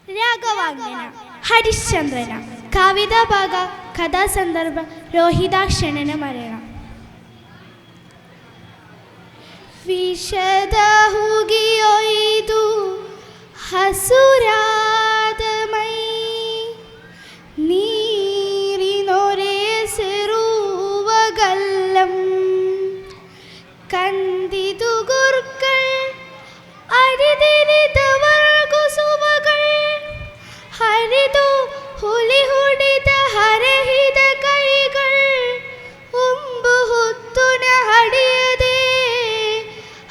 രാഘവാഞ്ജന, ഹരിശ്ചന്ദ്രന, കവിതാഭാഗ, കഥാസന്ദർഭ, രോഹിതാക്ഷണന മരണം. വിശദഹുകിയൊയ്തു ഹസുരാതമൈ നീരിനൊരേ സെറുവകല്ലം കന്ദിതു ഗുർക്കൾ അരിതിരിതവർഗു സുവകൾ ഹരിതു ಹುಲಿ ಹುಡಿದ ಹರಹಿದ ಕೈകൾ ಉಂಬು ಹುತ್ತುನ ಹಡಿಯದೆ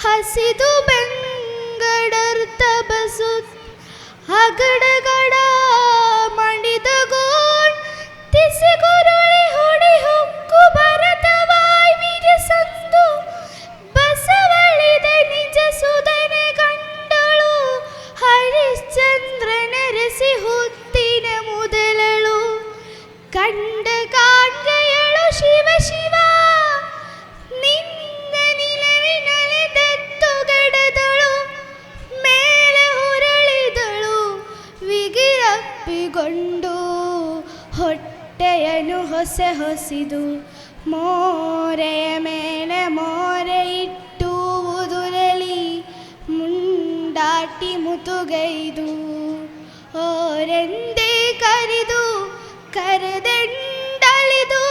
ಹಸಿದು ಬೆಂಗಡರ್ತ ಬಸು ಅಗಡಗಡ ಮಣಿದ ಗೋಣ್ ತಿಸಿಗುರುಳಿ ಹುಡಿ ಹುಕ್ಕು ಭರತವಾಯ್ ವಿರಸಂದು ಬಸವಳಿದ ನಿಜ ಸುಧನೆ ಗಂಡಳು ಹರಿಶ್ಚಂದ್ರನ ರಸಿ ಹುತ್ತಿನ ಮುದಲಳು ಕಂಡ ಕಾಣ್ಗಯಳು ಶಿವ ಶಿವ ನಿನ್ನ ನಿಲವಿನಲೆ ದತ್ತುಗಡದಳು ಮೇಲೆ ಹುರಳಿದಳು ವಿಗಿರಪ್ಪಿಗೊಂಡು ಹೊಟ್ಟೆಯನ್ನು ಹೊಸೆ ಹೊಸಿದು ಮೋರೆಯ ಮೇಲೆ ಮೋರೆ ಇಟ್ಟು ಉದುರಲಿ ಮುಂಡಾಟಿ ಮುತುಗೈದು ಓರೆಂದೇ ಕರೆದು ಕರೆದೆಂಡಳಿದು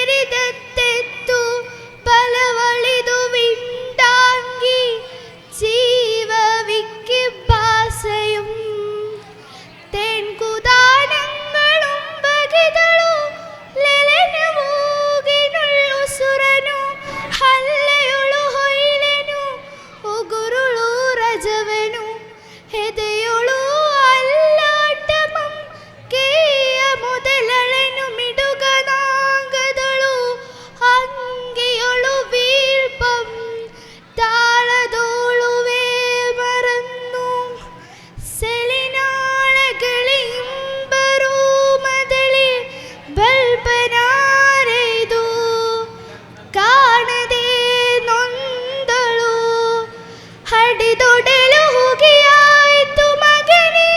ಲೆಲ್ಲಿಗರಿದತ್ತೆತ್ತು ಬಲವಳಿದು ವಿಂಡಾಂಗಿ ജീവവിക്ക് ഭാസയും തെൻകുദാനങ്ങളും ബഗിതളു ലെലനവൂകിനുള്ളു സുരനു ഹല്ലയുളു ഹൊയിലെനു ഉಗುರುಳು ರಜವನು ಹೆದೆಯೊಳು ಅಲ್ಲಾಟಮಂ ಕೇಯ ಮೊದಲಳೆನು ಮಿಡುಗನಾಗದಳು ಅಂಗಿಯೊಳು ವೀಳ್ಪಂ ತಾಳದೋಳುವೆ ಮರನ್ನು ಸೆಲಿನಾಳಗಳಿಂಬರು ಮದಳಿ ಬಲ್ಪನಾರೆದು ಕಾಣದೆ ನೊಂದಳು ಹಡಿದೊಡೆಲು ಹುಗಿಯಾಯಿತು ಮಗನೇ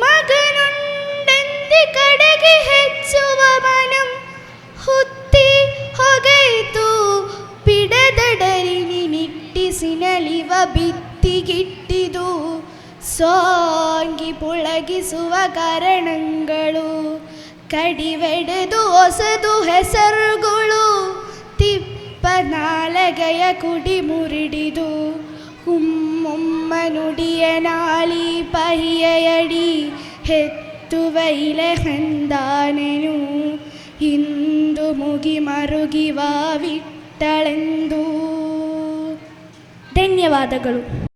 ಮಗನುಂಡೆಂದಿ ಕಡೆಗೆ ಹೆಚ್ಚುವ ಮನಂ ಹುತ್ತಿ ಹೊಗೈತು ಪಿಡದಡರಿನಿ ನಿಟ್ಟಿಸಿನಲಿವ ಭಿತ್ತಿಗಿಟ್ಟಿದು ಸೋಂಗಿ ಪುಳಗಿಸುವ ಕಾರಣಗಳು ಕಡಿವೆಡೆದು ಹೊಸದು ಹೆಸರುಗಳು ತಿಪ್ಪನಾಲಗೆಯ ಕುಡಿ ಮುರಿಡಿದು ಹುಮ್ಮೊಮ್ಮ ನುಡಿಯ ನಾಳಿ ಪಹಿಯಡಿ ಹೆತ್ತುವೈಲೆ ಹಂದಾನೆನು ಇಂದು ಮುಗಿ ಮರುಗಿವ ವಿಟ್ಟಳೆಂದು. ಧನ್ಯವಾದಗಳು.